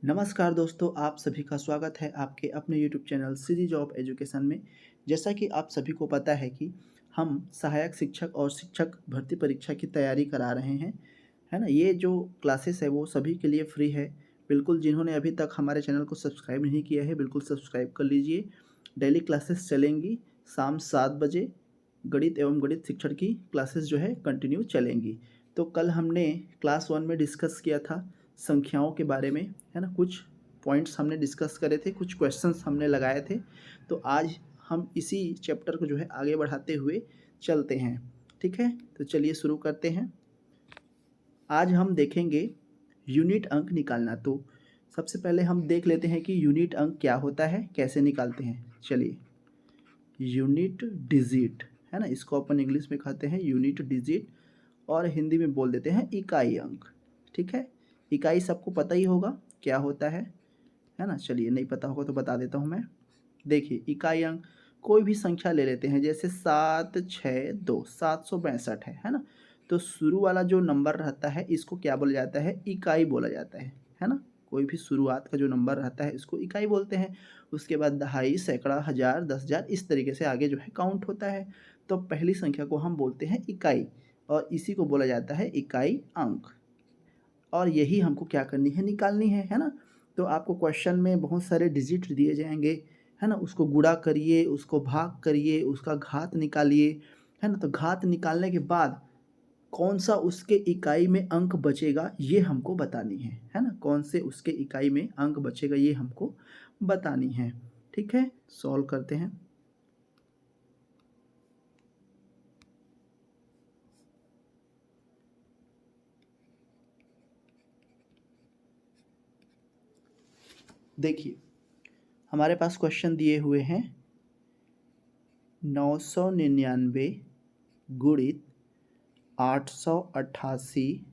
नमस्कार दोस्तों, आप सभी का स्वागत है आपके अपने YouTube channel CG job education में। जैसा कि आप सभी को पता है कि हम सहायक शिक्षक और शिक्षक भर्ती परीक्षा की तैयारी करा रहे हैं, है ना। ये जो क्लासेस है वो सभी के लिए फ्री है। बिल्कुल, जिन्होंने अभी तक हमारे चैनल को सब्सक्राइब नहीं किया है बिल्कुल सब्सक्राइब कर लीजिए। डेली क्लासेस चलेंगी शाम 7 बजे। गणित एवं गणित शिक्षण की क्लासेस जो है कंटिन्यू चलेंगी। तो कल हमने क्लास 1 में डिस्कस किया था संख्याओं के बारे में, है ना। कुछ पॉइंट्स हमने डिस्कस करे थे, कुछ क्वेश्चंस हमने लगाए थे। तो आज हम इसी चैप्टर को जो है आगे बढ़ाते हुए चलते हैं, ठीक है। तो चलिए शुरू करते हैं। आज हम देखेंगे यूनिट अंक निकालना। तो सबसे पहले हम देख लेते हैं कि यूनिट अंक क्या होता है, कैसे निकालते हैं। चलिए, यूनिट डिजिट, है ना, इसको अपन इंग्लिश में कहते हैं यूनिट डिजिट और हिंदी में बोल देते हैं इकाई अंक, ठीक है। इकाई सबको पता ही होगा क्या होता है ना। चलिए, नहीं पता होगा तो बता देता हूँ मैं। देखिए, इकाई अंक कोई भी संख्या ले लेते हैं, जैसे 762 762 है ना। तो शुरू वाला जो नंबर रहता है इसको क्या बोला जाता है, इकाई बोला जाता है ना। कोई भी शुरुआत का जो नंबर रहता है इसको इकाई बोलते हैं। उसके बाद दहाई, सैकड़ा, हज़ार, 10,000, इस तरीके से आगे जो है काउंट होता है। तो पहली संख्या को हम बोलते हैं इकाई और इसी को बोला जाता है इकाई अंक। और यही हमको क्या करनी है, निकालनी है ना। तो आपको क्वेश्चन में बहुत सारे डिजिट दिए जाएंगे, है ना। उसको गुणा करिए, उसको भाग करिए, उसका घात निकालिए, है ना। तो घात निकालने के बाद कौन सा उसके इकाई में अंक बचेगा ये हमको बतानी है ना। कौन से उसके इकाई में अंक बचेगा ये हमको बतानी है, ठीक है। सॉल्व करते हैं। देखिए, हमारे पास क्वेश्चन दिए हुए हैं 999 गुणित 888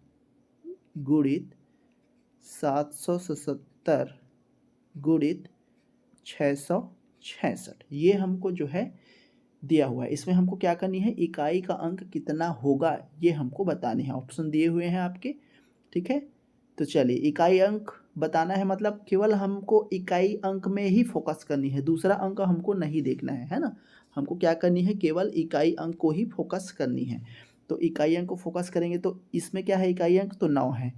गुणित 777 गुणित 666। ये हमको जो है दिया हुआ है। इसमें हमको क्या करनी है, इकाई का अंक कितना होगा ये हमको बतानी है। ऑप्शन दिए हुए हैं आपके, ठीक है। तो चलिए, इकाई अंक बताना है मतलब केवल हमको इकाई अंक में ही फोकस करनी है, दूसरा अंक हमको नहीं देखना है ना। हमको क्या करनी है, केवल इकाई अंक को ही फोकस करनी है। तो इकाई अंक को फोकस करेंगे तो इसमें क्या है, इकाई अंक तो 9 है।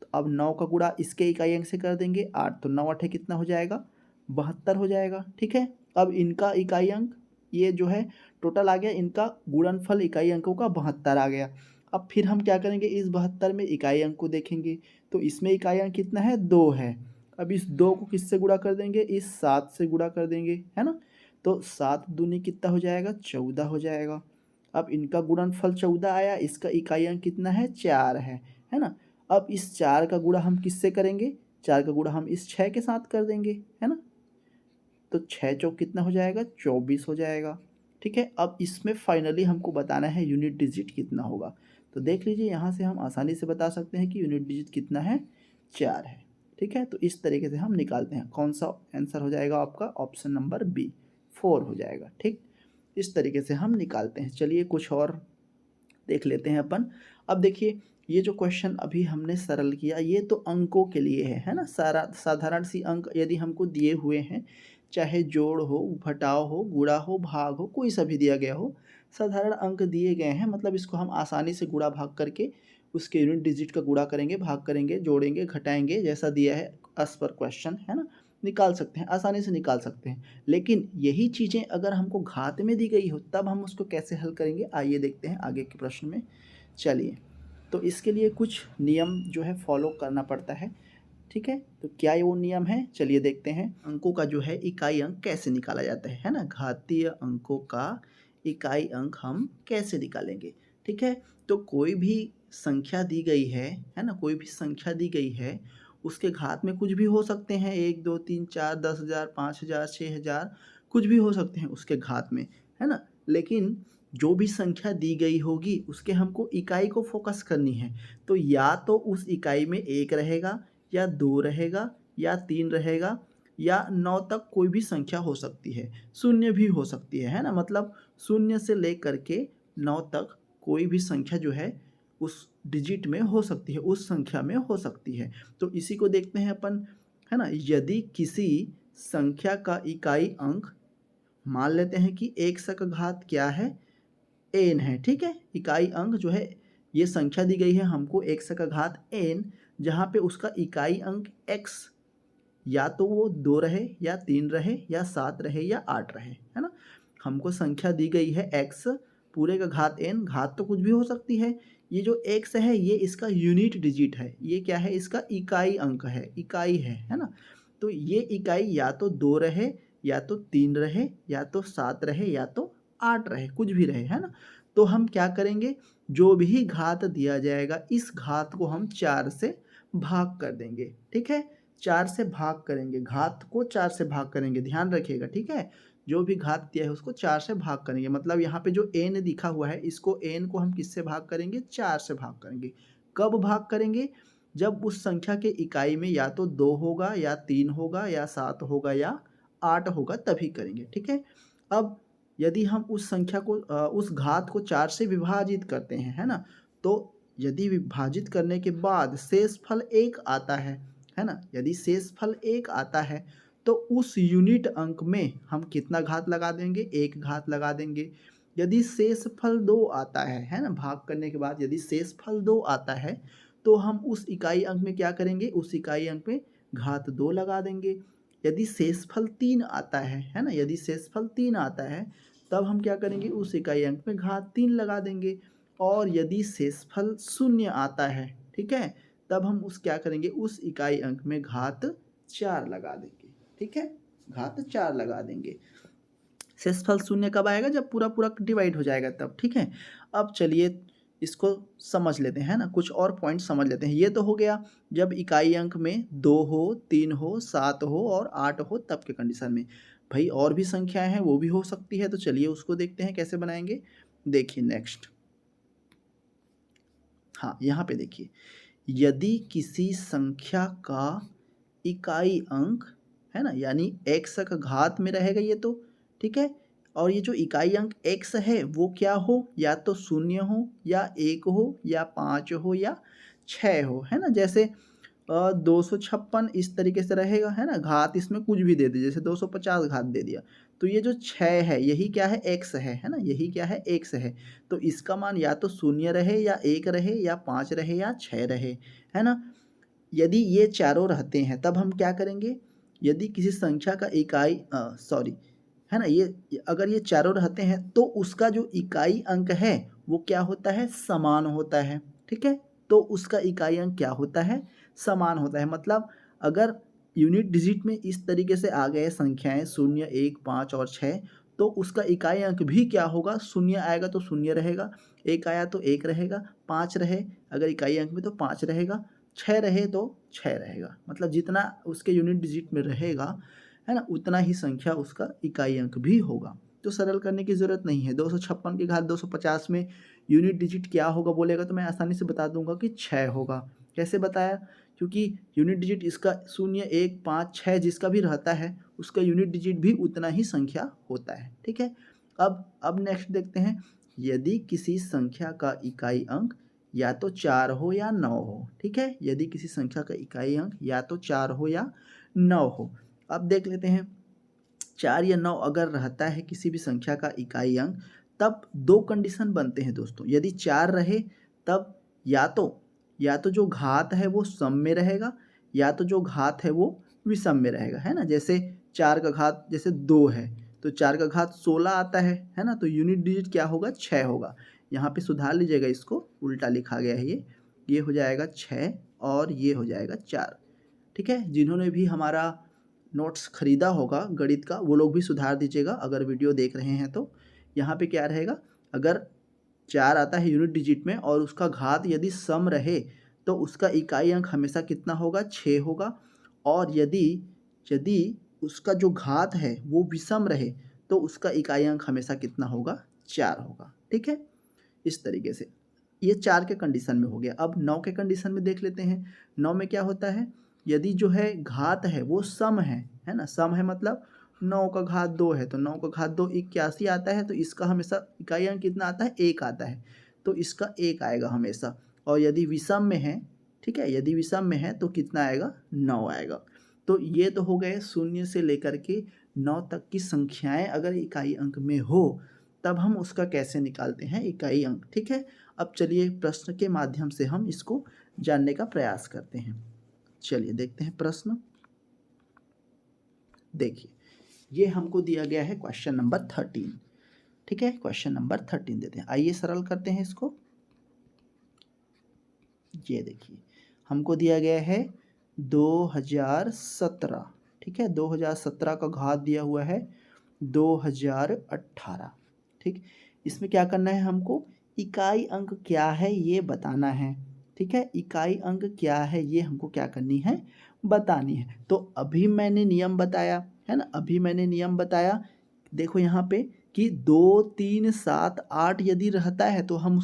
तो अब 9 का गुणा इसके इकाई अंक से कर देंगे 8, तो 9 8 कितना हो जाएगा, 72 हो जाएगा, ठीक है। अब इनका इकाई अंक ये जो है टोटल आ गया, इनका गुणनफल इकाई अंकों का 72 आ गया। अब फिर हम क्या करेंगे, इस 72 में इकाई अंक को देखेंगे तो इसमें इकाई अंक कितना है, 2 है। अब इस 2 को किससे गुणा कर देंगे, इस 7 से गुणा कर देंगे, है ना। तो 7 दूनी कितना हो जाएगा, 14 हो जाएगा। अब इनका गुणनफल 14 आया, इसका इकाई अंक कितना है, 4 है ना। अब इस 4 का गुणा हम किससे करेंगे, 4 का गुणा हम इस 6 के साथ कर देंगे, है ना। तो 6 चौक कितना हो जाएगा, 24 हो जाएगा, ठीक है। अब इसमें फाइनली हमको बताना है यूनिट डिजिट कितना होगा। तो देख लीजिए, यहाँ से हम आसानी से बता सकते हैं कि यूनिट डिजिट कितना है, 4 है, ठीक है। तो इस तरीके से हम निकालते हैं। कौन सा आंसर हो जाएगा आपका, ऑप्शन नंबर बी, 4 हो जाएगा, ठीक। इस तरीके से हम निकालते हैं। चलिए कुछ और देख लेते हैं अपन। अब देखिए, ये जो क्वेश्चन अभी हमने सरल किया ये तो अंकों के लिए है ना। साधारण सी अंक यदि हमको दिए हुए हैं, चाहे जोड़ हो, घटाव हो, गुणा हो, भाग हो, कोई सा भी दिया गया हो, साधारण अंक दिए गए हैं मतलब इसको हम आसानी से गुणा भाग करके उसके यूनिट डिजिट का गुणा करेंगे, भाग करेंगे, जोड़ेंगे, घटाएंगे, जैसा दिया है एज पर क्वेश्चन, है ना, निकाल सकते हैं, आसानी से निकाल सकते हैं। लेकिन यही चीज़ें अगर हमको घात में दी गई हो तब हम उसको कैसे हल करेंगे, आइए देखते हैं आगे के प्रश्न में। चलिए, तो इसके लिए कुछ नियम जो है फॉलो करना पड़ता है, ठीक है। तो क्या ये वो नियम है, चलिए देखते हैं। अंकों का जो है इकाई अंक कैसे निकाला जाता है ना। घातीय अंकों का इकाई अंक हम कैसे निकालेंगे, ठीक है। तो कोई भी संख्या दी गई है ना, कोई भी संख्या दी गई है, उसके घात में कुछ भी हो सकते हैं, 1 2 3 4 10,000 5,000 6,000, कुछ भी हो सकते हैं उसके घात में, है ना। लेकिन जो भी संख्या दी गई होगी उसके हमको इकाई को फोकस करनी है। तो या तो उस इकाई में 1 रहेगा, या 2 रहेगा, या 3 रहेगा, या 9 तक कोई भी संख्या हो सकती है, शून्य भी हो सकती है ना। मतलब शून्य से लेकर के 9 तक कोई भी संख्या जो है उस डिजिट में हो सकती है, उस संख्या में हो सकती है। तो इसी को देखते हैं अपन। है ना। यदि किसी संख्या का इकाई अंक, मान लेते हैं कि x का घात क्या है, n है, ठीक है। इकाई अंक जो है, ये संख्या दी गई है हमको x का घात n, जहाँ पे उसका इकाई अंक x या तो वो 2 रहे या 3 रहे या 7 रहे या 8 रहे, है ना। हमको संख्या दी गई है x पूरे का घात n, घात तो कुछ भी हो सकती है। ये जो x है ये इसका यूनिट डिजिट है, ये क्या है, इसका इकाई अंक है, इकाई है ना। तो ये इकाई या तो 2 रहे या तो 3 रहे या तो 7 रहे या तो 8 रहे, कुछ भी रहे, है ना। तो हम क्या करेंगे, जो भी घात दिया जाएगा इस घात को हम 4 से भाग कर देंगे, ठीक है। 4 से भाग करेंगे, घात को 4 से भाग करेंगे, ध्यान रखिएगा, ठीक है। जो भी घात दिया है उसको 4 से भाग करेंगे, मतलब यहाँ पे जो n दिखा हुआ है इसको n को हम किससे भाग करेंगे, 4 से भाग करेंगे। कब भाग करेंगे, जब उस संख्या के इकाई में या तो 2 होगा या 3 होगा या 7 होगा या 8 होगा, तभी करेंगे, ठीक है। अब यदि हम उस संख्या को उस घात को 4 से विभाजित करते हैं, है ना, तो यदि विभाजित करने के बाद शेषफल 1 आता है ना, यदि शेषफल 1 आता है तो उस यूनिट अंक में हम कितना घात लगा देंगे, 1 घात लगा देंगे। यदि शेषफल 2 आता है ना, भाग करने के बाद यदि शेषफल 2 आता है तो हम उस इकाई अंक में क्या करेंगे, उस इकाई अंक में घात 2 लगा देंगे। यदि शेषफल 3 आता है ना, यदि शेषफल 3 आता है तब हम क्या करेंगे, उस इकाई अंक में घात 3 लगा देंगे। और यदि शेषफल 0 आता है, ठीक है, तब हम उस क्या करेंगे, उस इकाई अंक में घात 4 लगा देंगे, ठीक है, घात 4 लगा देंगे। शेषफल 0 कब आएगा, जब पूरा पूरा डिवाइड हो जाएगा तब, ठीक है। अब चलिए इसको समझ लेते हैं ना, कुछ और पॉइंट समझ लेते हैं। ये तो हो गया जब इकाई अंक में 2 हो, 3 हो, 7 हो और 8 हो तब के कंडीशन में। भाई और भी संख्याएं हैं वो भी हो सकती है, तो चलिए उसको देखते हैं कैसे बनाएंगे। देखिए नेक्स्ट, हाँ यहाँ पे देखिए, यदि किसी संख्या का इकाई अंक, है ना, यानी x का घात में रहेगा ये तो, ठीक है। और ये जो इकाई अंक x है वो क्या हो, या तो 0 हो या 1 हो या 5 हो या 6 हो, है ना। जैसे 256 इस तरीके से रहेगा, है ना, घात इसमें कुछ भी दे दिया, जैसे 250 घात दे दिया, तो ये जो 6 है यही क्या है, x है ना, यही क्या है, x है। तो इसका मान या तो 0 रहे या 1 रहे या 5 रहे या 6 रहे, है ना। यदि ये चारों रहते हैं तब हम क्या करेंगे, यदि किसी संख्या का इकाई सॉरी, है ना, ये अगर ये चारों रहते हैं तो उसका जो इकाई अंक है वो क्या होता है, समान होता है, ठीक है। तो उसका इकाई अंक क्या होता है, समान होता है। मतलब अगर यूनिट डिजिट में इस तरीके से आ गए संख्याएं 0, 1, 5 और 6, तो उसका इकाई अंक भी क्या होगा, 0 आएगा तो 0 रहेगा, 1 आया तो 1 रहेगा, 5 रहे अगर इकाई अंक में तो 5 रहेगा, 6 रहे तो 6 रहेगा। मतलब जितना उसके यूनिट डिजिट में रहेगा, है ना, उतना ही संख्या उसका इकाई अंक भी होगा। तो सरल करने की ज़रूरत नहीं है। 256 की घात 250 में यूनिट डिजिट क्या होगा बोलेगा तो मैं आसानी से बता दूंगा कि 6 होगा। कैसे बताया, क्योंकि यूनिट डिजिट इसका 0, 1, 5, 6 जिसका भी रहता है उसका यूनिट डिजिट भी उतना ही संख्या होता है, ठीक है। अब नेक्स्ट देखते हैं, यदि किसी संख्या का इकाई अंक या तो 4 हो या 9 हो, ठीक है। यदि किसी संख्या का इकाई अंक या तो 4 हो या 9 हो। अब देख लेते हैं, 4 या 9 अगर रहता है किसी भी संख्या का इकाई अंक, तब 2 कंडीशन बनते हैं दोस्तों। यदि 4 रहे तब या तो जो घात है वो सम में रहेगा या तो जो घात है वो विषम में रहेगा, है ना। जैसे 4 का घात जैसे 2 है तो 4 का घात 16 आता है ना, तो यूनिट डिजिट क्या होगा, 6 होगा। यहाँ पे सुधार लीजिएगा, इसको उल्टा लिखा गया है, ये हो जाएगा 6 और ये हो जाएगा 4, ठीक है। जिन्होंने भी हमारा नोट्स खरीदा होगा गणित का वो लोग भी सुधार दीजिएगा अगर वीडियो देख रहे हैं तो। यहाँ पे क्या रहेगा, अगर 4 आता है यूनिट डिजिट में और उसका घात यदि सम रहे तो उसका इकाई अंक हमेशा कितना होगा, 6 होगा। और यदि यदि उसका जो घात है वो विषम रहे तो उसका इकाई अंक हमेशा कितना होगा, 4 होगा, ठीक है। इस तरीके से ये 4 के कंडीशन में हो गया। अब 9 के कंडीशन में देख लेते हैं। 9 में क्या होता है, यदि जो है घात है वो सम है ना, सम है मतलब 9 का घात 2 है तो 9 का घात 2 81 आता है, तो इसका हमेशा इकाई अंक कितना आता है, 1 आता है, तो इसका 1 आएगा हमेशा। और यदि विषम में है, ठीक है, यदि विषम में है तो कितना आएगा, 9 आएगा। तो ये तो हो गए 0 से लेकर के 9 तक की संख्याएं अगर इकाई अंक में हो तब हम उसका कैसे निकालते हैं इकाई अंक। ठीक है, अब चलिए प्रश्न के माध्यम से हम इसको जानने का प्रयास करते हैं। चलिए देखते हैं प्रश्न। देखिए ये हमको दिया गया है क्वेश्चन नंबर 13। ठीक है, क्वेश्चन नंबर 13 देते हैं। आइए सरल करते हैं इसको। ये देखिए हमको दिया गया है 2017। ठीक है, 2017 का घात दिया हुआ है 2018। ठीक, इसमें क्या करना है हमको, इकाई अंक क्या है ये बताना है। ठीक है, इकाई अंक क्या है ये हमको क्या करनी है, बतानी है। तो अभी मैंने नियम बताया है ना, अभी मैंने नियम बताया। देखो यहाँ पे कि 2, 3, 7, 8 यदि रहता है तो हम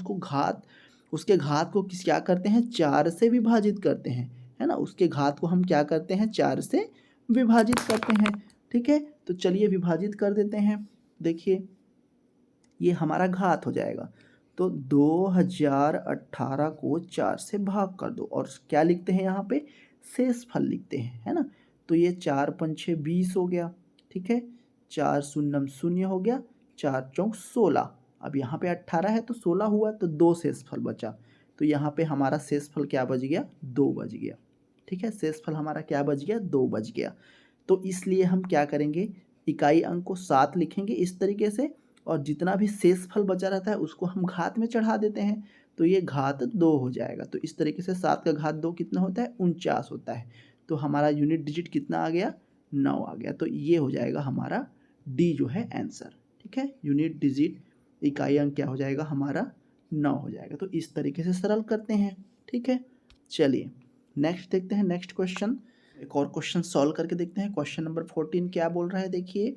उसके घात को क्या करते हैं, 4 से विभाजित करते हैं, है ना। उसके घात को हम क्या करते हैं, 4 से विभाजित करते हैं। ठीक है, तो चलिए विभाजित कर देते हैं। देखिए ये हमारा घात हो जाएगा, तो 2018 को 4 से भाग कर दो और क्या लिखते हैं यहाँ पे, शेषफल लिखते हैं, है ना। तो ये 4 पंछे 20 हो गया। ठीक है, 4 शून्यम शून्य हो गया, 4 चौक 16। अब यहाँ पे 18 है तो 16 हुआ, तो 2 शेषफल बचा। तो यहाँ पे हमारा शेषफल क्या बच गया, 2 बच गया। ठीक है, शेषफल हमारा क्या बच गया, 2 बच गया। तो इसलिए हम क्या करेंगे, इकाई अंक को 7 लिखेंगे इस तरीके से, और जितना भी शेषफल बचा रहता है उसको हम घात में चढ़ा देते हैं, तो ये घात 2 हो जाएगा। तो इस तरीके से 7 का घात 2 कितना होता है, 49 होता है। तो हमारा यूनिट डिजिट कितना आ गया, 9 आ गया। तो ये हो जाएगा हमारा डी जो है आंसर। ठीक है, यूनिट डिजिट इकाई अंक क्या हो जाएगा हमारा, 9 हो जाएगा। तो इस तरीके से सरल करते हैं। ठीक है, चलिए नेक्स्ट देखते हैं, नेक्स्ट क्वेश्चन। एक और क्वेश्चन सॉल्व करके देखते हैं। क्वेश्चन नंबर 14 क्या बोल रहा है, देखिए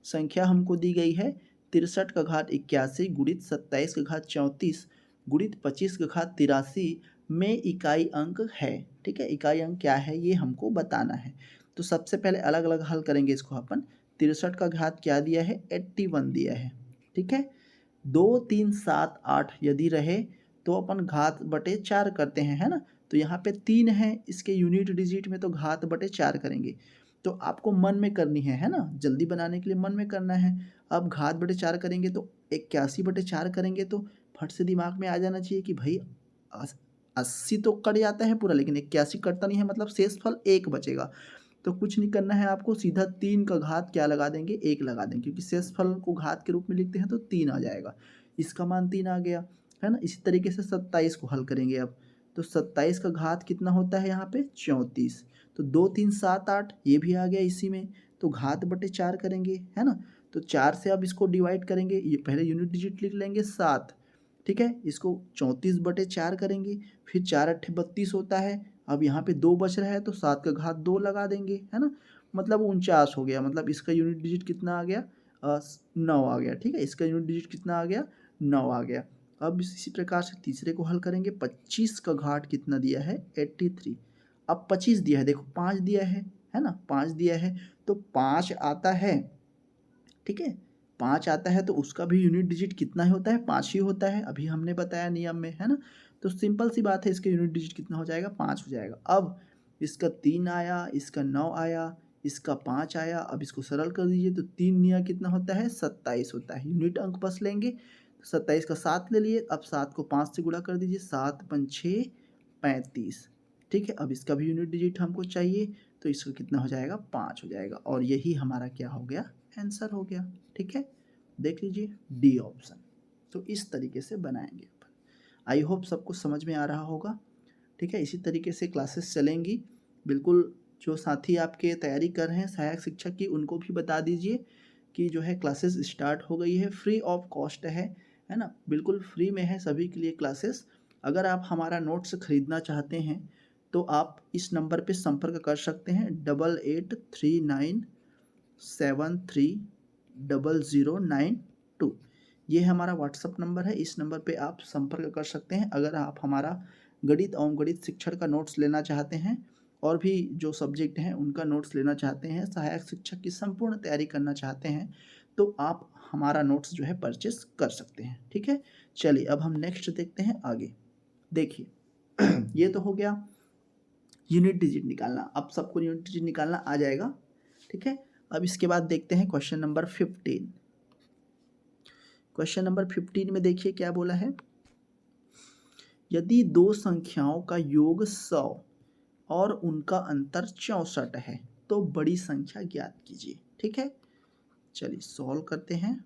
संख्या हमको दी गई है 63 का घात 81 गुणित 27 का घात 34 गुणित 25 का घात 83 में इकाई अंक है। ठीक है, इकाई अंक क्या है ये हमको बताना है। तो सबसे पहले अलग अलग हल करेंगे इसको अपन। 63 का घात क्या दिया है, 81 दिया है। ठीक है, 2, 3, 7, 8 यदि रहे तो अपन घात बटे 4 करते हैं, है ना। तो यहाँ पे 3 है, इसके यूनिट डिजिट में तो घात बटे 4 करेंगे। तो आपको मन में करनी है ना, जल्दी बनाने के लिए मन में करना है। अब घात बटे 4 करेंगे तो 81 बटे 4 करेंगे तो फट से दिमाग में आ जाना चाहिए कि भाई 80 तो कट जाता है पूरा, लेकिन 81 कटता नहीं है, मतलब शेषफल 1 बचेगा। तो कुछ नहीं करना है आपको, सीधा 3 का घात क्या लगा देंगे, 1 लगा देंगे, क्योंकि शेषफल को घात के रूप में लिखते हैं तो 3 आ जाएगा। इसका मान 3 आ गया, है ना। इसी तरीके से 27 को हल करेंगे अब। तो 27 का घात कितना होता है यहाँ पे, 34। तो 2, 3, 7, 8 ये भी आ गया इसी में, तो घात बटे 4 करेंगे, है ना। तो 4 से अब इसको डिवाइड करेंगे, ये पहले यूनिट डिजिट लिख लेंगे 7। ठीक है, इसको 34 बटे 4 करेंगे, फिर 4 अट्ठे 32 होता है। अब यहाँ पे 2 बच रहा है तो 7 का घात 2 लगा देंगे, है ना। मतलब 49 हो गया, मतलब इसका यूनिट डिजिट कितना आ गया, 9 आ गया। ठीक है, इसका यूनिट डिजिट कितना आ गया, 9 आ गया। अब इसी प्रकार से तीसरे को हल करेंगे। 25 का घाट कितना दिया है, 83। अब 25 दिया है, देखो 5 दिया है ना, 5 दिया है तो 5 आता है। ठीक है, 5 आता है तो उसका भी यूनिट डिजिट कितना ही होता है, 5 ही होता है, अभी हमने बताया नियम में, है ना। तो सिंपल सी बात है, इसका यूनिट डिजिट कितना हो जाएगा, 5 हो जाएगा। अब इसका 3 आया, इसका 9 आया, इसका 5 आया। अब इसको सरल कर दीजिए तो 3 निया कितना होता है, 27 होता है। यूनिट अंक बस लेंगे, तो 27 का 7 ले लिए। अब 7 को 5 से गुणा कर दीजिए, 7 पंछे 35। ठीक है, अब इसका भी यूनिट डिजिट हमको चाहिए, तो इसका कितना हो जाएगा, 5 हो जाएगा। और यही हमारा क्या हो गया, आंसर हो गया। ठीक है, देख लीजिए डी ऑप्शन। तो इस तरीके से बनाएंगे अपन। आई होप सबको समझ में आ रहा होगा। ठीक है, इसी तरीके से क्लासेस चलेंगी। बिल्कुल जो साथी आपके तैयारी कर रहे हैं सहायक शिक्षक की, उनको भी बता दीजिए कि जो है क्लासेस स्टार्ट हो गई है, फ्री ऑफ कॉस्ट है ना, बिल्कुल फ्री में है सभी के लिए क्लासेस। अगर आप हमारा नोट्स खरीदना चाहते हैं तो आप इस नंबर पे संपर्क कर सकते हैं, 8839730092। ये हमारा व्हाट्सअप नंबर है, इस नंबर पे आप संपर्क कर सकते हैं। अगर आप हमारा गणित एवं गणित शिक्षण का नोट्स लेना चाहते हैं, और भी जो सब्जेक्ट हैं उनका नोट्स लेना चाहते हैं, सहायक शिक्षक की संपूर्ण तैयारी करना चाहते हैं, तो आप हमारा नोट्स जो है परचेस कर सकते हैं। ठीक है, चलिए अब हम नेक्स्ट देखते हैं आगे। देखिए ये तो हो गया यूनिट डिजिट निकालना। अब सबको यूनिट डिजिट निकालना आ जाएगा, ठीक है। अब इसके बाद देखते हैं क्वेश्चन नंबर 15। क्वेश्चन नंबर 15 में देखिए क्या बोला है। यदि दो संख्याओं का योग 100 और उनका अंतर 64 है तो बड़ी संख्या ज्ञात कीजिए, ठीक है। चलिए सॉल्व करते हैं।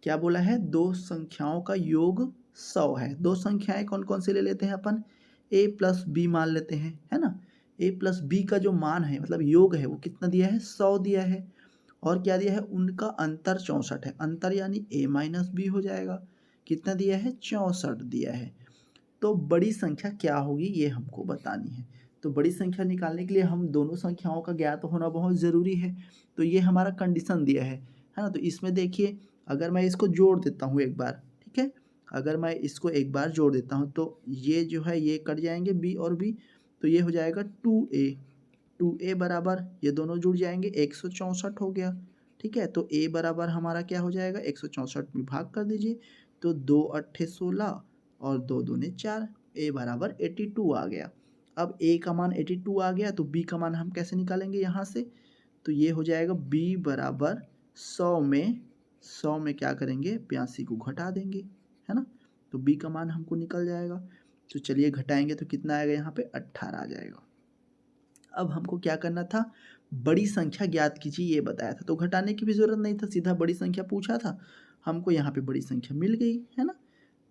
क्या बोला है, दो संख्याओं का योग 100 है। दो संख्याएं कौन कौन से ले लेते हैं अपन, a प्लस बी मान लेते हैं, है ना। a प्लस बी का जो मान है मतलब योग है वो कितना दिया है, 100 दिया है। और क्या दिया है, उनका अंतर 64 है। अंतर यानी a माइनस बी हो जाएगा। कितना दिया है, 64 दिया है। तो बड़ी संख्या क्या होगी ये हमको बतानी है। तो बड़ी संख्या निकालने के लिए हम दोनों संख्याओं का ज्ञात होना बहुत ज़रूरी है। तो ये हमारा कंडीशन दिया है ना। तो इसमें देखिए अगर मैं इसको जोड़ देता हूँ एक बार, ठीक है। अगर मैं इसको एक बार जोड़ देता हूँ तो ये जो है ये कट जाएंगे b और b, तो ये हो जाएगा 2a। 2a बराबर ये दोनों जुड़ जाएंगे 164 हो गया, ठीक है। तो a बराबर हमारा क्या हो जाएगा, 164 में भाग कर दीजिए तो 2 अट्ठे 16 और 2 दूने 4, a बराबर 82 आ गया। अब a का मान 82 आ गया तो b का मान हम कैसे निकालेंगे यहाँ से, तो ये हो जाएगा b बराबर 100 में क्या करेंगे, 82 को घटा देंगे, है ना। तो b का मान हमको निकल जाएगा। तो चलिए घटाएंगे तो कितना आएगा, यहाँ पे 18 आ जाएगा। अब हमको क्या करना था, बड़ी संख्या ज्ञात कीजिए ये बताया था। तो घटाने की भी जरूरत नहीं था, सीधा बड़ी संख्या पूछा था, हमको यहाँ पे बड़ी संख्या मिल गई, है ना।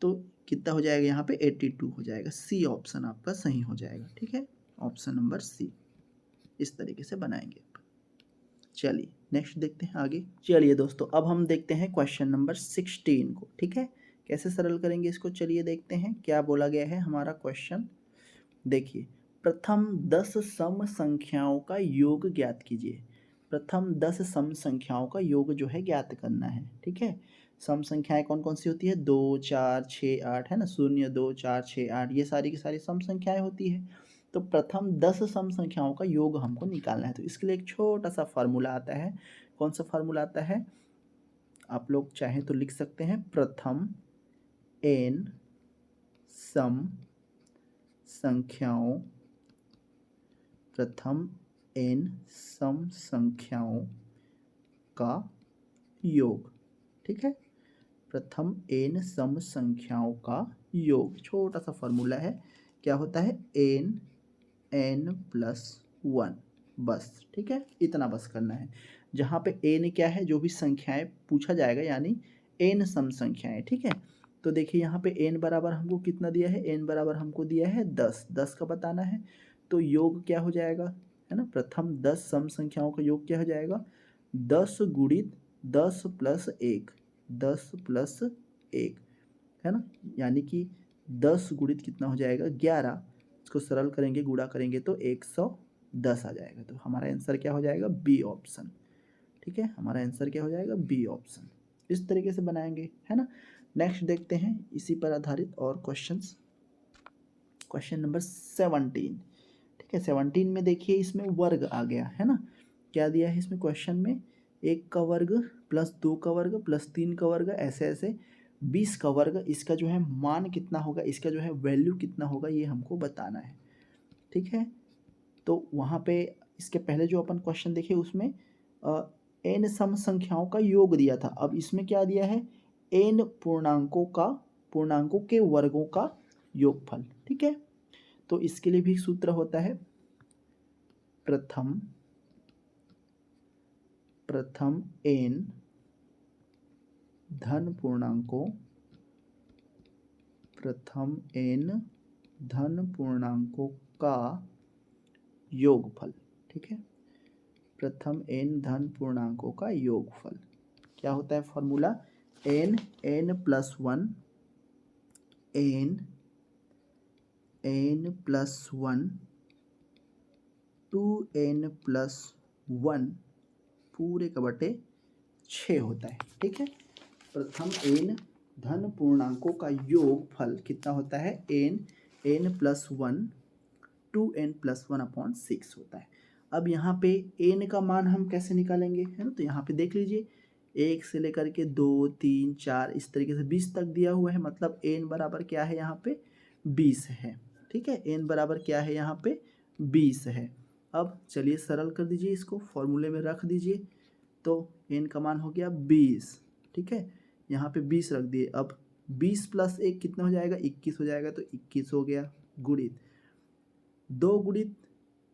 तो कितना हो जाएगा, यहाँ पे 82 हो जाएगा। सी ऑप्शन आपका सही हो जाएगा, ठीक है। ऑप्शन नंबर सी इस तरीके से बनाएंगे। चलिए नेक्स्ट देखते हैं आगे। चलिए दोस्तों अब हम देखते हैं क्वेश्चन नंबर 16 को, ठीक है। कैसे सरल करेंगे इसको, चलिए देखते हैं क्या बोला गया है हमारा क्वेश्चन। देखिए प्रथम 10 सम संख्याओं का योग ज्ञात कीजिए। प्रथम 10 सम संख्याओं का योग जो है ज्ञात करना है, ठीक है। सम संख्याएं कौन कौन सी होती है, 2 4 6 8, है ना। 0 2 4 6 8 ये सारी की सारी सम संख्याएं होती है। तो प्रथम 10 सम संख्याओं का योग हमको निकालना है। तो इसके लिए एक छोटा सा फार्मूला आता है। कौन सा फार्मूला आता है, आप लोग चाहें तो लिख सकते हैं। प्रथम n सम संख्याओं, प्रथम n सम संख्याओं का योग, ठीक है। प्रथम n सम संख्याओं का योग, छोटा सा फॉर्मूला है। क्या होता है, n प्लस 1, बस, ठीक है। इतना बस करना है। जहाँ पे n क्या है, जो भी संख्याएं पूछा जाएगा यानी n सम संख्याएं, ठीक है। तो देखिए यहाँ पे n बराबर हमको कितना दिया है, n बराबर हमको दिया है 10, 10 का बताना है। तो योग क्या हो जाएगा, है ना। प्रथम 10 सम संख्याओं का योग क्या हो जाएगा, 10 गुणित 10 प्लस 1, 10 प्लस 1, है ना। यानी कि 10 गुणित कितना हो जाएगा, 11। इसको सरल करेंगे, गुणा करेंगे तो 110 आ जाएगा। तो हमारा आंसर क्या हो जाएगा, बी ऑप्शन, ठीक है। हमारा आंसर क्या हो जाएगा, बी ऑप्शन। इस तरीके से बनाएंगे, है ना। नेक्स्ट देखते हैं इसी पर आधारित और क्वेश्चंस। क्वेश्चन नंबर 17, ठीक है। 17 में देखिए इसमें वर्ग आ गया, है ना। क्या दिया है इसमें क्वेश्चन में, 1 का वर्ग प्लस 2 का वर्ग प्लस 3 का वर्ग, ऐसे ऐसे 20 का वर्ग। इसका जो है मान कितना होगा, इसका जो है वैल्यू कितना होगा, ये हमको बताना है, ठीक है। तो वहाँ पे इसके पहले जो अपन क्वेश्चन देखे उसमें n सम संख्याओं का योग दिया था। अब इसमें क्या दिया है, n पूर्णांकों के वर्गों का योगफल, ठीक है। तो इसके लिए भी सूत्र होता है, प्रथम n धन पूर्णांकों, प्रथम n धन पूर्णांकों का योगफल, ठीक है। प्रथम n धन पूर्णांकों का योगफल क्या होता है, formula n plus 1, n plus 1, 2n plus 1 पूरे का बटे 6 होता है, ठीक है। प्रथम n धन पूर्णांकों का योगफल कितना होता है, n प्लस 1, 2n प्लस 1/6 होता है। अब यहाँ पे n का मान हम कैसे निकालेंगे, है ना। तो यहाँ पे देख लीजिए 1 से लेकर के 2 3 4 इस तरीके से 20 तक दिया हुआ है। मतलब n बराबर क्या है, यहाँ पे 20 है, ठीक है। n बराबर क्या है यहाँ पे 20 है। अब चलिए सरल कर दीजिए, इसको फॉर्मूले में रख दीजिए। तो n का मान हो गया 20, ठीक है। यहाँ पे 20 रख दिए। अब 20 + 1 कितना हो जाएगा, 21 हो जाएगा। तो 21 हो गया गुणित 2 गुणित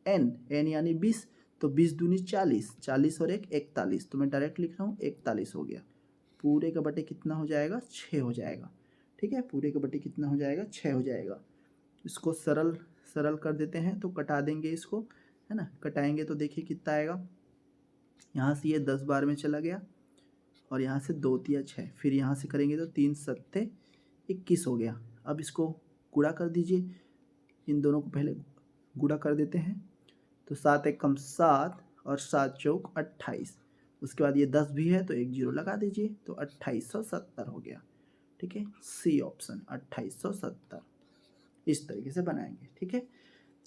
n यानी 20, तो 20 दूनी 40, 40 और 1 41, तो मैं डायरेक्ट लिख रहा हूँ 41 हो गया। पूरे का बटे कितना हो जाएगा, 6 हो जाएगा, ठीक है। पूरे का बटे कितना हो जाएगा, 6 हो जाएगा। इसको सरल कर देते हैं, तो कटा देंगे इसको, है ना। कटाएंगे तो देखिए कितना आएगा। यहाँ से ये 10 बार में चला गया और यहाँ से 2 तिया 6, फिर यहाँ से करेंगे तो 3 सत्ते 21 हो गया। अब इसको गुणा कर दीजिए, इन दोनों को पहले गुणा कर देते हैं। तो 7 एकम 7 और 7 चौक 28, उसके बाद ये 10 भी है तो 1 जीरो लगा दीजिए, तो 2870 हो गया, ठीक है। सी ऑप्शन 2870 इस तरीके से बनाएंगे, ठीक है।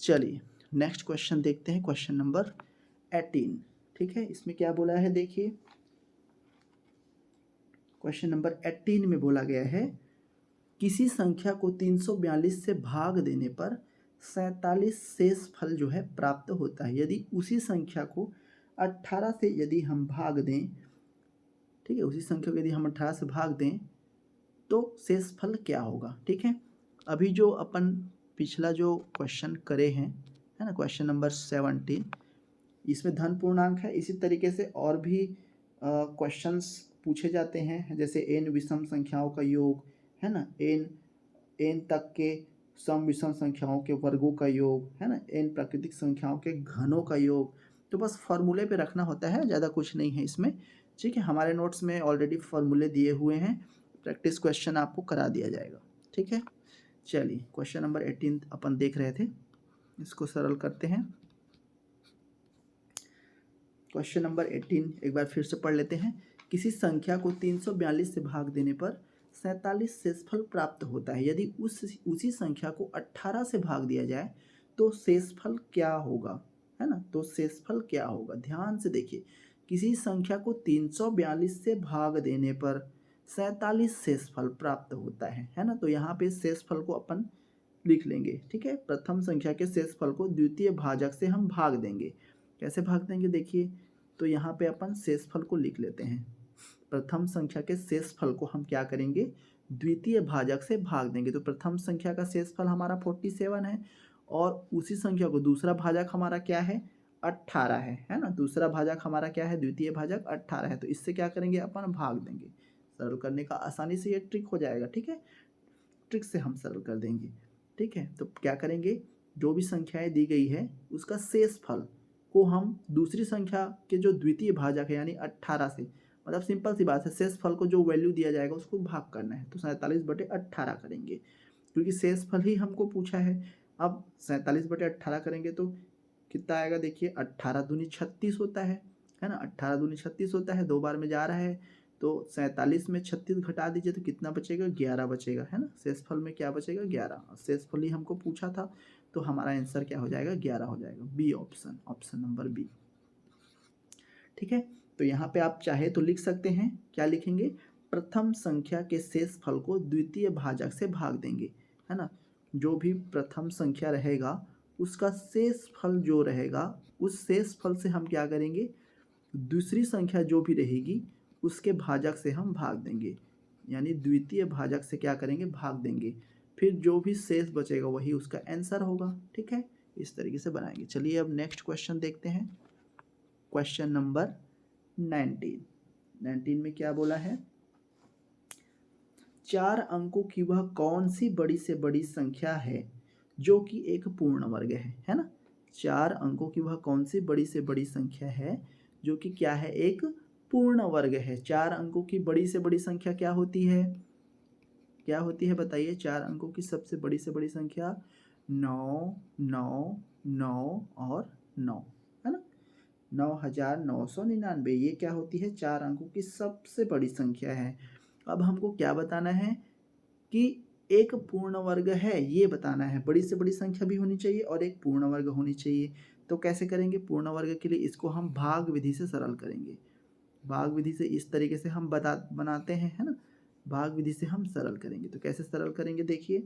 चलिए नेक्स्ट क्वेश्चन देखते हैं, क्वेश्चन नंबर 18, ठीक है। इसमें क्या बोला है देखिए, क्वेश्चन नंबर 18 में बोला गया है किसी संख्या को 342 से भाग देने पर 47 शेष फल जो है प्राप्त होता है। यदि उसी संख्या को 18 से यदि हम भाग दें, ठीक है, उसी संख्या को यदि हम 18 से भाग दें तो शेष फल क्या होगा, ठीक है। अभी जो अपन पिछला जो क्वेश्चन करे हैं, है ना, क्वेश्चन नंबर 17, इसमें धन पूर्णांक है। इसी तरीके से और भी क्वेश्चंस पूछे जाते हैं, जैसे n विषम संख्याओं का योग, है ना, n तक के सम विषम संख्याओं के वर्गों का योग, है ना, n प्राकृतिक संख्याओं के घनों का योग। तो बस फॉर्मूले पे रखना होता है, ज़्यादा कुछ नहीं है इसमें, ठीक है। हमारे नोट्स में ऑलरेडी फॉर्मूले दिए हुए हैं, प्रैक्टिस क्वेश्चन आपको करा दिया जाएगा, ठीक है। चलिए क्वेश्चन नंबर 18 अपन देख रहे थे, इसको सरल करते हैं। क्वेश्चन नंबर 18 एक बार फिर से पढ़ लेते हैं। किसी संख्या को 342 से भाग देने पर 47 शेषफल प्राप्त होता है। यदि उसी संख्या को 18 से भाग दिया जाए तो शेषफल क्या होगा, है ना। तो शेषफल क्या होगा, ध्यान से देखिए। किसी संख्या को 342 से भाग देने पर 47 शेषफल प्राप्त होता है ना। तो यहाँ पे शेषफल को अपन लिख लेंगे, ठीक है। प्रथम संख्या के शेषफल को द्वितीय भाजक से हम भाग देंगे। कैसे भाग देंगे देखिए, तो यहाँ पे अपन शेषफल को लिख लेते हैं। प्रथम संख्या के शेषफल को हम क्या करेंगे, द्वितीय भाजक से भाग देंगे। तो प्रथम संख्या का शेषफल हमारा 47 है और उसी संख्या को दूसरा भाजक हमारा क्या है, 18 है ना। दूसरा भाजक हमारा क्या है, द्वितीय भाजक 18 है। तो इससे क्या करेंगे, अपन भाग देंगे। सरल करने का आसानी से ये ट्रिक हो जाएगा, ठीक है। ट्रिक से हम सरल कर देंगे, ठीक है। तो क्या करेंगे, जो भी संख्याएं दी गई है उसका शेषफल को हम दूसरी संख्या के जो द्वितीय भाजक है यानी 18 से, मतलब सिंपल सी बात है, शेषफल को जो वैल्यू दिया जाएगा उसको भाग करना है। तो 47/18 करेंगे, क्योंकि शेषफल ही हमको पूछा है। अब 47/18 करेंगे तो कितना आएगा देखिए, 18 दूनी 36 होता है ना। 18 दूनी 36 होता है, 2 बार में जा रहा है। तो 47 में 36 घटा दीजिए तो कितना बचेगा, 11 बचेगा, है ना। शेषफल में क्या बचेगा, 11। शेषफल ही हमको पूछा था, तो हमारा आंसर क्या हो जाएगा, 11 हो जाएगा। B option, option number B, ठीक है। तो यहाँ पे आप चाहे तो लिख सकते हैं, क्या लिखेंगे, प्रथम संख्या के शेषफल को द्वितीय भाजक से भाग देंगे, है ना। जो भी प्रथम संख्या रहेगा उसका शेषफल जो रहेगा, उस शेषफल से हम क्या करेंगे, दूसरी संख्या जो भी रहेगी उसके भाजक से हम भाग देंगे, यानी द्वितीय भाजक से क्या करेंगे, भाग देंगे। फिर जो भी शेष बचेगा वही उसका आंसर होगा, ठीक है। इस तरीके से बनाएंगे। चलिए अब नेक्स्ट क्वेश्चन देखते हैं, क्वेश्चन नंबर 19 में क्या बोला है, 4 अंकों की वह कौन सी बड़ी से बड़ी संख्या है जो कि एक पूर्ण वर्ग है ना। 4 अंकों की वह कौन सी बड़ी से बड़ी संख्या है जो कि क्या है, एक पूर्ण वर्ग है। 4 अंकों की बड़ी से बड़ी संख्या क्या होती है, क्या होती है बताइए। 4 अंकों की सबसे बड़ी से बड़ी संख्या 9, 9, 9 और 9, है ना। 9999, ये क्या होती है, 4 अंकों की सबसे बड़ी संख्या है। अब हमको क्या बताना है कि एक पूर्ण वर्ग है, ये बताना है। बड़ी से बड़ी संख्या भी होनी चाहिए और एक पूर्ण वर्ग होनी चाहिए। तो कैसे करेंगे, पूर्ण वर्ग के लिए इसको हम भाग विधि से सरल करेंगे। भाग विधि से इस तरीके से हम बनाते हैं, है ना। भाग विधि से हम सरल करेंगे। तो कैसे सरल करेंगे देखिए,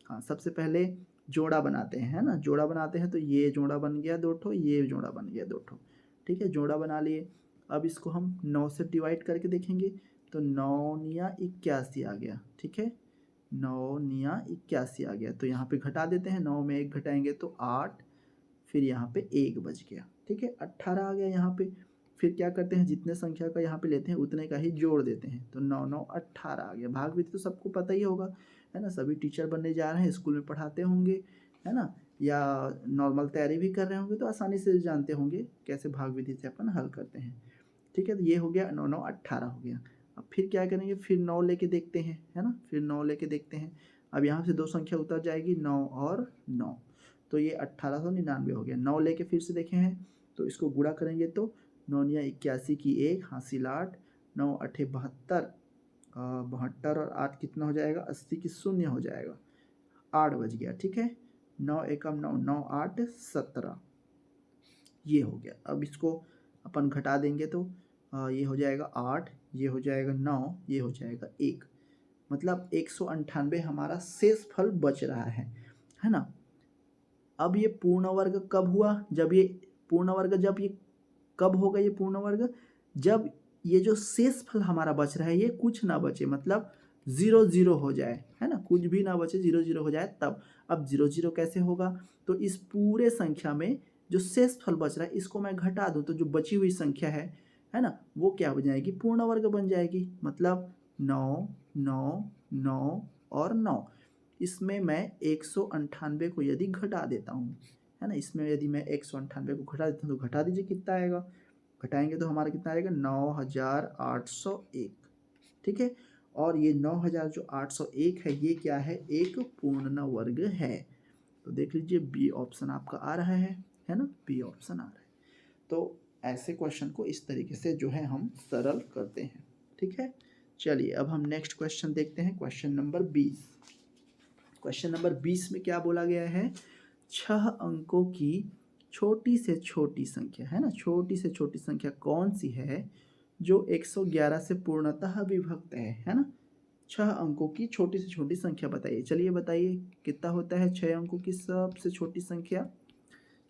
हाँ, सबसे पहले जोड़ा बनाते हैं, है ना, जोड़ा बनाते हैं तो ये जोड़ा बन गया 2 ठो, ये जोड़ा बन गया 2 ठो, ठीक है, जोड़ा बना लिए। अब इसको हम 9 से डिवाइड करके देखेंगे तो 9 निया 81 आ गया, ठीक है, 9 निया 81 आ गया। तो यहाँ पे घटा देते हैं, 9 में 1 घटाएंगे तो 8, फिर यहाँ पे 1 बच गया, ठीक है, 18 आ गया यहाँ पे। फिर क्या करते हैं, जितने संख्या का यहाँ पे लेते हैं उतने का ही जोड़ देते हैं, तो 9 9 18 आ गया। भाग विधि तो सबको पता ही होगा, है ना, सभी टीचर बनने जा रहे हैं, स्कूल में पढ़ाते होंगे, है ना, या नॉर्मल तैयारी भी कर रहे होंगे तो आसानी से जानते होंगे कैसे भाग विधि से अपन हल करते हैं, ठीक है। तो ये हो गया 9 9 18 हो गया। अब फिर क्या करेंगे, फिर 9 लेके देखते हैं, है ना, फिर 9 लेके देखते हैं। अब यहाँ से 2 संख्या उतर जाएगी, 9 और 9, तो ये 1899 हो गया। 9 लेके फिर से देखे हैं तो इसको गुणा करेंगे तो 9 निया 81 की 1 हासिल 8, 9 8 72, 72 और 8 कितना हो जाएगा, 80 की 0 हो जाएगा, 8 बज गया, ठीक है। 9 एकम 9, 9 8 17, ये हो गया। अब इसको अपन घटा देंगे तो ये हो जाएगा 8, ये हो जाएगा 9, ये हो जाएगा 1, मतलब 198 हमारा शेष फल बच रहा है ना। अब ये पूर्ण वर्ग कब हुआ, जब ये पूर्ण वर्ग, जब ये कब होगा ये पूर्ण वर्ग, जब ये जो शेष फल हमारा बच रहा है ये कुछ ना बचे, मतलब 0 0 हो जाए, है ना, कुछ भी ना बचे, 0 0 हो जाए तब। अब 0 0 कैसे होगा, तो इस पूरे संख्या में जो शेष फल बच रहा है इसको मैं घटा दूं तो जो बची हुई संख्या है ना, वो क्या बन जाएगी, पूर्ण वर्ग बन जाएगी। मतलब 9 9 9 और 9, इसमें मैं 198 को यदि घटा देता हूँ, है ना, इसमें यदि मैं 198 को घटा देता हूँ तो घटा दीजिए कितना आएगा, घटाएंगे तो हमारा कितना आएगा 9801, ठीक है। और ये 9000 जो 801 है ये क्या है, एक पूर्ण वर्ग है। तो देख लीजिए बी ऑप्शन आपका आ रहा है ना, बी ऑप्शन आ रहा है। तो ऐसे क्वेश्चन को इस तरीके से जो है हम सरल करते हैं, ठीक है। चलिए अब हम नेक्स्ट क्वेश्चन देखते हैं, क्वेश्चन नंबर 20। क्वेश्चन नंबर 20 में क्या बोला गया है, 6 अंकों की छोटी से छोटी संख्या, है ना, छोटी से छोटी संख्या कौन सी है जो 111 से पूर्णतः विभक्त है ना। 6 अंकों की छोटी से छोटी संख्या बताइए। चलिए बताइए कितना होता है 6 अंकों की सबसे छोटी संख्या,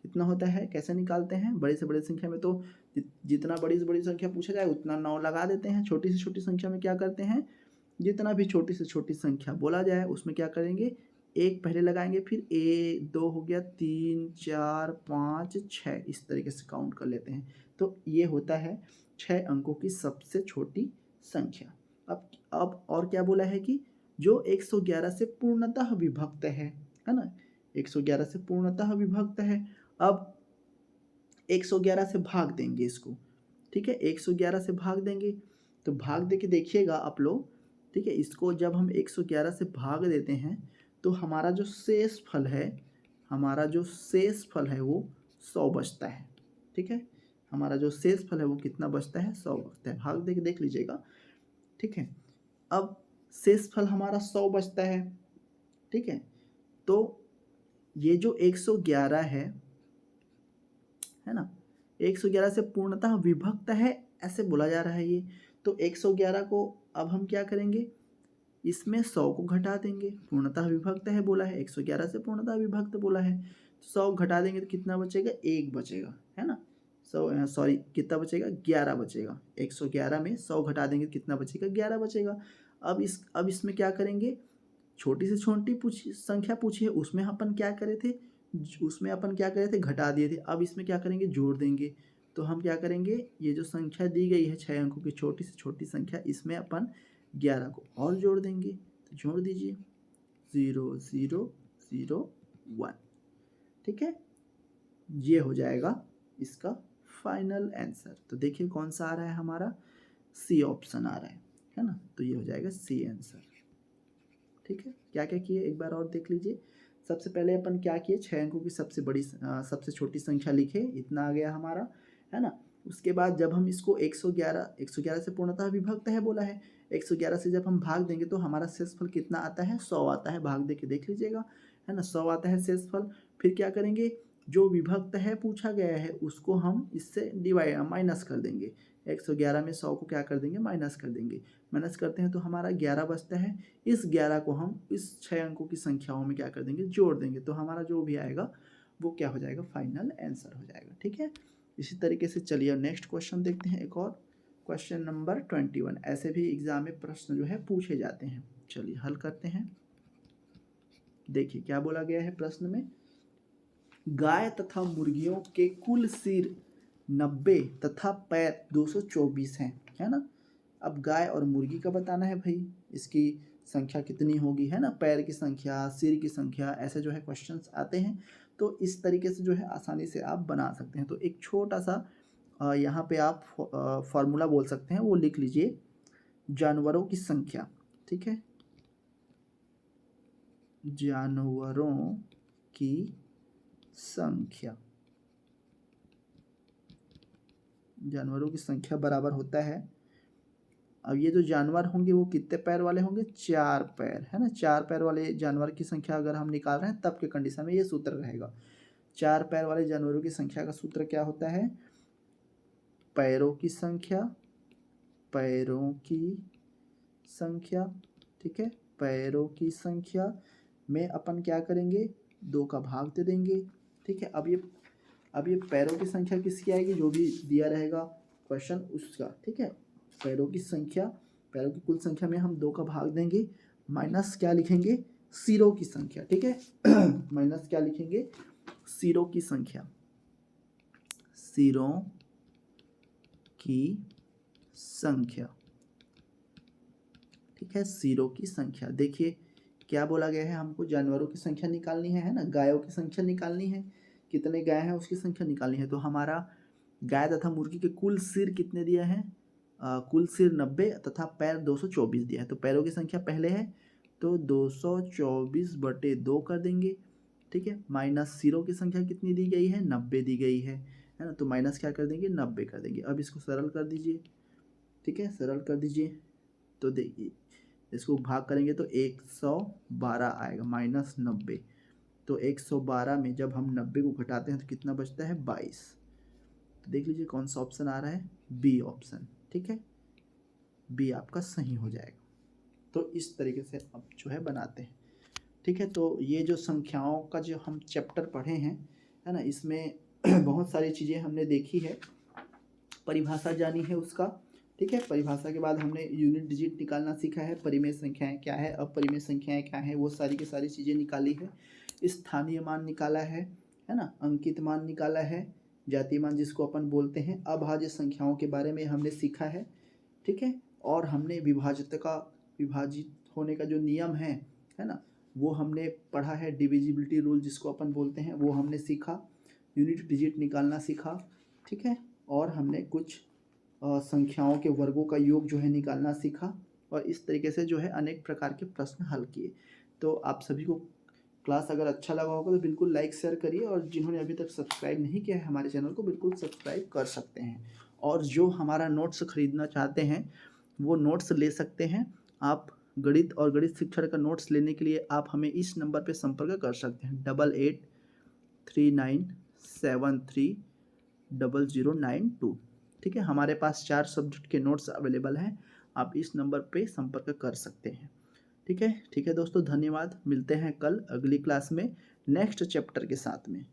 कितना होता है, कैसे निकालते हैं। बड़े से बड़े संख्या में तो जितना बड़ी से बड़ी संख्या पूछा जाए उतना 9 लगा देते हैं। छोटी से छोटी संख्या में क्या करते हैं, जितना भी छोटी से छोटी संख्या बोला जाए उसमें क्या करेंगे, 1 पहले लगाएंगे, फिर 1 2 हो गया, 3 4 5 6, इस तरीके से काउंट कर लेते हैं। तो ये होता है 6 अंकों की सबसे छोटी संख्या। अब और क्या बोला है कि जो 111 से पूर्णतः विभक्त है ना, 111 से पूर्णतः विभक्त है। अब 111 से भाग देंगे इसको, ठीक है, 111 से भाग देंगे तो भाग दे के देखिएगा आप लोग, ठीक है। इसको जब हम 111 से भाग देते हैं तो हमारा जो शेष फल है, हमारा जो शेष फल है वो 100 बचता है, ठीक है। हमारा जो शेष फल है वो कितना बचता है, 100 बचता है। भाग दे के देख लीजिएगा, ठीक है। अब शेष फल हमारा 100 बचता ठीक है। तो ये जो 111 है ना, 111 से पूर्णतः विभक्त है ऐसे बोला जा रहा है ये। तो 111 को अब हम क्या करेंगे, इसमें 100 को घटा देंगे, पूर्णतः विभक्त है बोला है, 111 से पूर्णतः विभक्त बोला है, 100 घटा देंगे तो कितना बचेगा, 1 बचेगा, है ना। 100 सॉरी कितना बचेगा, 11 बचेगा। 111 में 100 घटा देंगे तो कितना बचेगा, 11 बचेगा। अब इसमें क्या करेंगे, छोटी से छोटी संख्या पूछी है, उसमें अपन क्या करे थे, घटा दिए थे। अब इसमें क्या करेंगे, जोड़ देंगे। तो हम क्या करेंगे, ये जो संख्या दी गई है 6 अंकों की छोटी से छोटी संख्या, इसमें अपन 11 को और जोड़ देंगे। तो जोड़ दीजिए 0 0 0 1, ठीक है। ये हो जाएगा इसका फाइनल आंसर। तो देखिए कौन सा आ रहा है हमारा, सी ऑप्शन आ रहा है ना। तो ये हो जाएगा सी आंसर, ठीक है। क्या क्या किए एक बार और देख लीजिए। सबसे पहले अपन क्या किए, 6 अंकों की सबसे छोटी संख्या लिखे, इतना आ गया हमारा, है ना। उसके बाद जब हम इसको 111 से पूर्णतः विभक्त है बोला है, 111 से जब हम भाग देंगे तो हमारा शेषफल कितना आता है, 100 आता है। भाग दे के देख लीजिएगा, है ना, 100 आता है शेषफल। फिर क्या करेंगे, जो विभक्त है पूछा गया है उसको हम इससे डिवाइड माइनस कर देंगे। 111 में 100 को क्या कर देंगे, माइनस कर देंगे। माइनस करते हैं तो हमारा 11 बचता है। इस 11 को हम इस 6 अंकों की संख्याओं में क्या कर देंगे, जोड़ देंगे। तो हमारा जो भी आएगा वो क्या हो जाएगा, फाइनल आंसर हो जाएगा। ठीक है, इसी तरीके से चलिए नेक्स्ट क्वेश्चन देखते हैं। एक और क्वेश्चन नंबर 21। ऐसे भी एग्जाम में प्रश्न जो है पूछे जाते हैं। चलिए हल करते हैं। देखिए क्या बोला गया है प्रश्न में, गाय तथा मुर्गियों के कुल सिर 90 तथा पैर 224 हैं, है ना। अब गाय और मुर्गी का बताना है भाई, इसकी संख्या कितनी होगी, है ना। पैर की संख्या, सिर की संख्या, ऐसे जो है क्वेश्चंस आते हैं। तो इस तरीके से जो है आसानी से आप बना सकते हैं। तो एक छोटा सा यहाँ पे आप फॉर्मूला बोल सकते हैं, वो लिख लीजिए। जानवरों की संख्या, ठीक है, जानवरों की संख्या, जानवरों की संख्या बराबर होता है। अब ये जो जानवर होंगे वो कितने पैर वाले होंगे, 4 पैर, है ना। 4 पैर वाले जानवर की संख्या अगर हम निकाल रहे हैं तब के कंडीशन में ये सूत्र रहेगा। 4 पैर वाले जानवरों की संख्या का सूत्र क्या होता है, पैरों की संख्या, पैरों की संख्या, ठीक है। पैरों की संख्या में अपन क्या करेंगे, 2 का भाग दे देंगे, ठीक है। अब ये पैरों की संख्या किसकी आएगी, जो भी दिया रहेगा क्वेश्चन उसका, ठीक है। पैरों की संख्या, पैरों की कुल संख्या में हम 2 का भाग देंगे, माइनस क्या लिखेंगे, सिरों की संख्या, ठीक है। माइनस क्या लिखेंगे, सिरों की संख्या, सिरों की संख्या, ठीक है, सिरों की संख्या। देखिए क्या बोला गया है, हमको जानवरों की संख्या निकालनी है ना, गायों की संख्या निकालनी है, कितने गाय हैं उसकी संख्या निकालनी है। तो हमारा गाय तथा मुर्गी के कुल सिर कितने दिया है, कुल सिर 90 तथा पैर 224 दिया है। तो पैरों की संख्या पहले है तो 224/2 कर देंगे, ठीक है। माइनस सिरों की संख्या कितनी दी गई है, 90 दी गई है ना। तो माइनस क्या कर देंगे, 90 कर देंगे। अब इसको सरल कर दीजिए, ठीक है, सरल कर दीजिए। तो देखिए इसको भाग करेंगे तो 112 आएगा, माइनस 90। तो 112 में जब हम 90 को घटाते हैं तो कितना बचता है, 22। तो देख लीजिए कौन सा ऑप्शन आ रहा है, बी ऑप्शन, ठीक है, बी आपका सही हो जाएगा। तो इस तरीके से अब जो है बनाते हैं, ठीक है। तो ये जो संख्याओं का जो हम चैप्टर पढ़े हैं, है ना, इसमें बहुत सारी चीज़ें हमने देखी है, परिभाषा जानी है उसका, ठीक है। परिभाषा के बाद हमने यूनिट डिजिट निकालना सीखा है, परिमेय संख्याएं क्या है, अपरिमेय संख्याएं क्या है, वो सारी की सारी चीज़ें निकाली है। स्थानीय मान निकाला है ना, अंकित मान निकाला है, जातीय मान जिसको अपन बोलते हैं, अभाज्य संख्याओं के बारे में हमने सीखा है, ठीक है। और हमने विभाजित होने का जो नियम है ना, वो हमने पढ़ा है। डिविजिबिलिटी रूल जिसको अपन बोलते हैं वो हमने सीखा, यूनिट डिजिट निकालना सीखा, ठीक है। और हमने कुछ संख्याओं के वर्गों का योग जो है निकालना सीखा, और इस तरीके से जो है अनेक प्रकार के प्रश्न हल किए। तो आप सभी को क्लास अगर अच्छा लगा होगा तो बिल्कुल लाइक शेयर करिए, और जिन्होंने अभी तक सब्सक्राइब नहीं किया है हमारे चैनल को बिल्कुल सब्सक्राइब कर सकते हैं। और जो हमारा नोट्स खरीदना चाहते हैं वो नोट्स ले सकते हैं आप। गणित और गणित शिक्षण का नोट्स लेने के लिए आप हमें इस नंबर पर संपर्क कर सकते हैं, 8839730092, ठीक है। हमारे पास 4 सब्जेक्ट के नोट्स अवेलेबल हैं, आप इस नंबर पे संपर्क कर सकते हैं, ठीक है। ठीक है दोस्तों, धन्यवाद। मिलते हैं कल अगली क्लास में नेक्स्ट चैप्टर के साथ में।